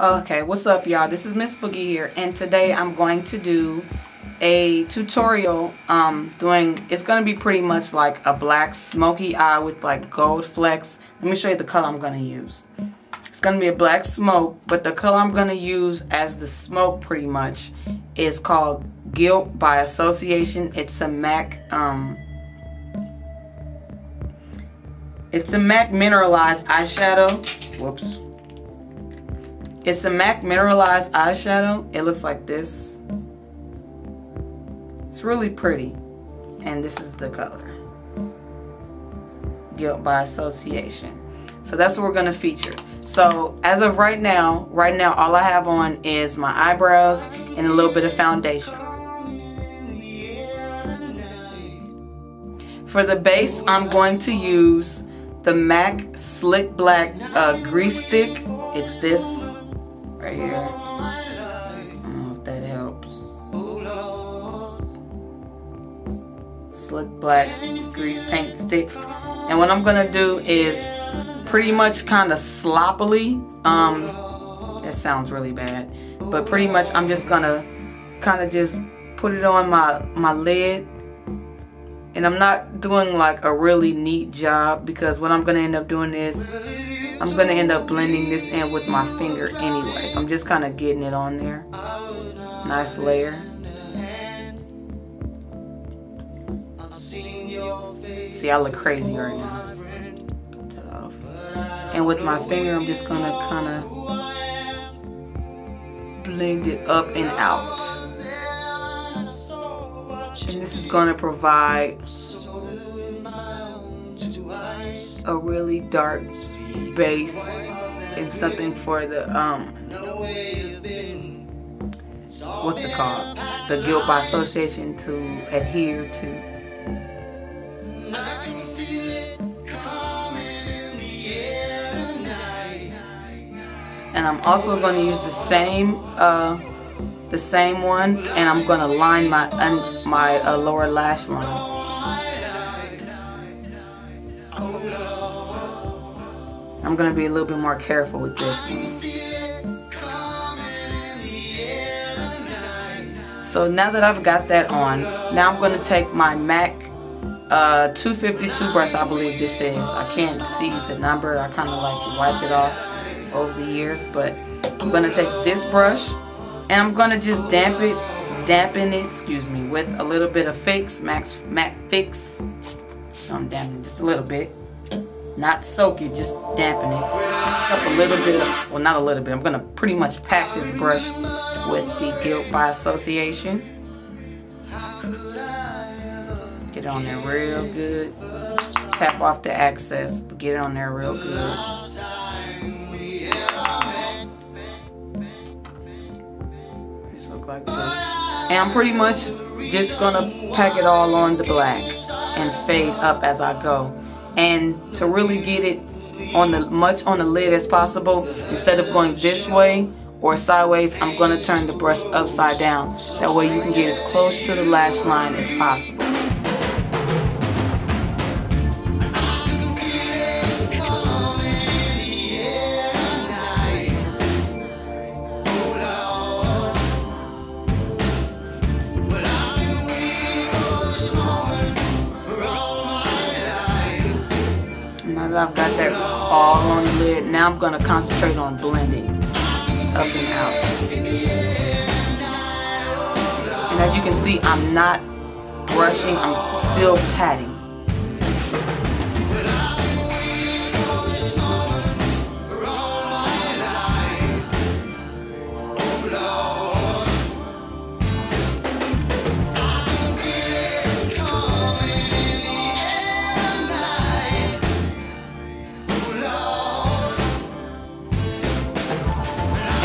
Okay, what's up y'all? This is Miss Boogie here, and today I'm going to do a tutorial it's going to be pretty much like a black smoky eye with like gold flecks. Let me show you the color I'm going to use. It's going to be a black smoke, but the color I'm going to use as the smoke pretty much is called Guilt by Association. It's a MAC Mineralize eyeshadow. Whoops. It's a MAC Mineralize eyeshadow. It looks like this. It's really pretty. And this is the color. Guilt by Association. So that's what we're going to feature. So as of right now all I have on is my eyebrows and a little bit of foundation. For the base, I'm going to use the MAC Slick Black Grease Stick. It's this right here. I don't know if that helps. Slick Black Grease Paint Stick. And what I'm going to do is pretty much kind of sloppily, that sounds really bad, but pretty much I'm just going to kind of just put it on my lid. And I'm not doing like a really neat job because what I'm going to end up doing is I'm going to end up blending this in with my finger anyway. So I'm just kind of getting it on there. Nice layer. See, I look crazy right now. Cut that off. And with my finger, I'm just going to kind of blend it up and out. And this is going to provide a really dark base and something for the what's it called? The Guilt by Association to adhere to. And I'm also going to use the same one, and I'm going to line my lower lash line. I'm going to be a little bit more careful with this one. So now that I've got that on, now I'm going to take my MAC 252 brush, I believe this is. I can't see the number. I kind of like wiped it off over the years, but I'm going to take this brush and I'm going to just dampen it, with a little bit of MAC Fix. I'm dampening just a little bit. Not soak it, just dampen it. Up a little bit, well, not a little bit. I'm going to pretty much pack this brush with the Guilt by Association. Get it on there real good. Tap off the excess, but get it on there real good. Just look like this. And I'm pretty much just going to pack it all on the black and fade up as I go. And to really get it on the lid as possible, instead of going this way or sideways, I'm going to turn the brush upside down. That way you can get as close to the lash line as possible. Now that I've got that all on the lid, now I'm going to concentrate on blending up and out. And as you can see, I'm not brushing, I'm still patting.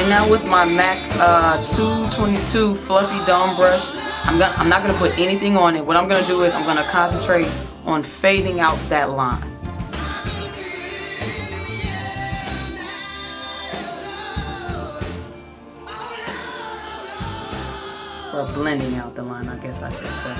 And now with my MAC 222 Fluffy Dome brush, I'm not going to put anything on it. What I'm going to do is I'm going to concentrate on fading out that line. Or blending out the line, I guess I should say.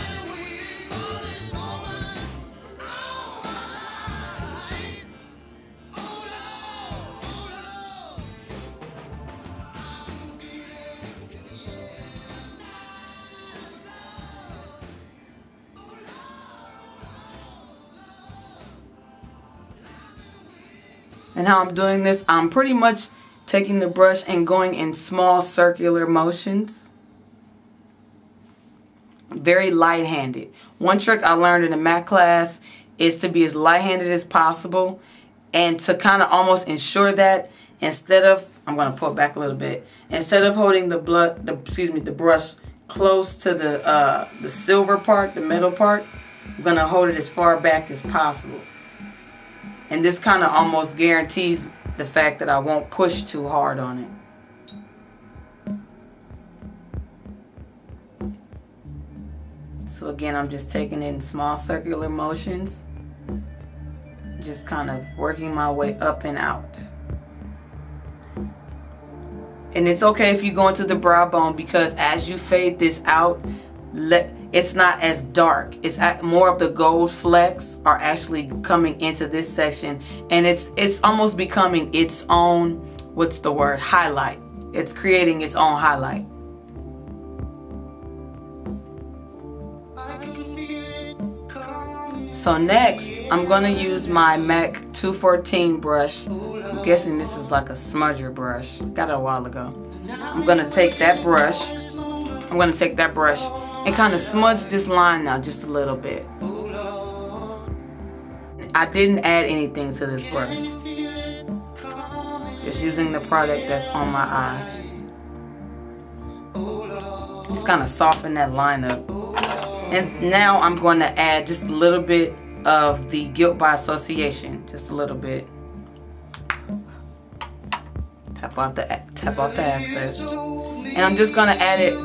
And how I'm doing this, I'm pretty much taking the brush and going in small circular motions. Very light-handed. One trick I learned in the MAC class is to be as light-handed as possible, and to kind of almost ensure that instead of, I'm going to pull it back a little bit, instead of holding the brush close to the silver part, the middle part, I'm going to hold it as far back as possible. And this kind of almost guarantees the fact that I won't push too hard on it. So again, I'm just taking it in small circular motions, just kind of working my way up and out. And it's okay if you go into the brow bone, because as you fade this out, it's not as dark. It's more of the gold flecks are actually coming into this section, and it's almost becoming its own, what's the word, highlight. It's creating its own highlight. So next, I'm going to use my MAC 214 brush. I'm guessing this is like a smudger brush. Got it a while ago. I'm going to take that brush. And kind of smudge this line now just a little bit. I didn't add anything to this brush. Just using the product that's on my eye. Just kind of soften that line up. And now I'm going to add just a little bit of the Guilt by Association. Just a little bit. Tap off the excess. And I'm just going to add it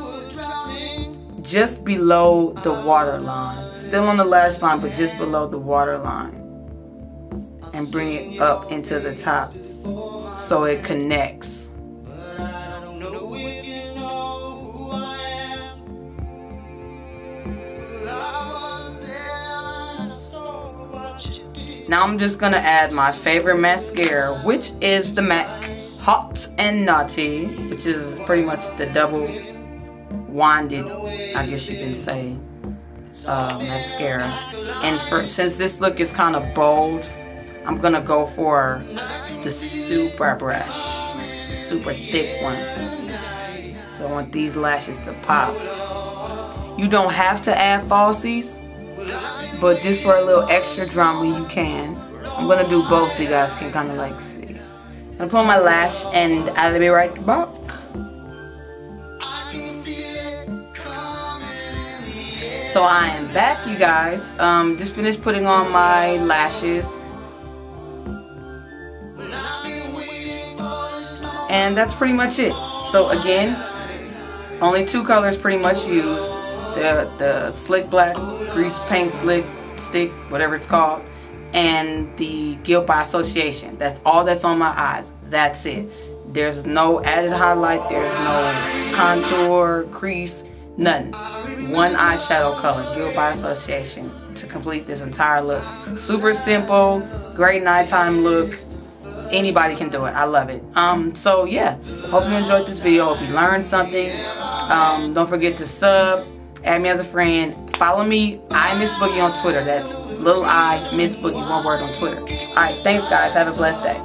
just below the waterline. Still on the lash line, but just below the waterline. And bring it up into the top so it connects. Now I'm just going to add my favorite mascara, which is the MAC Hot and Naughty, which is pretty much the double wanded, I guess you can say, mascara. And since this look is kind of bold, I'm going to go for the super brush, the super thick one. So I want these lashes to pop. You don't have to add falsies, but just for a little extra drama you can. I'm going to do both so you guys can kind of like see. I'm going to pull my lash and I'll be right back. So I am back, you guys. Just finished putting on my lashes. And that's pretty much it. So again, only two colors pretty much used. The slick black grease paint slick stick, whatever it's called, and the Guilt by Association. That's all that's on my eyes. That's it. There's no added highlight, there's no contour, crease, nothing. One eyeshadow color, Guilt by Association, to complete this entire look. Super simple, great nighttime look. Anybody can do it. I love it. So yeah, hope you enjoyed this video. Hope you learned something. Don't forget to sub. Add me as a friend. Follow me, I Miss Boogie on Twitter. That's little I Miss Boogie, one word on Twitter. Alright, thanks guys. Have a blessed day.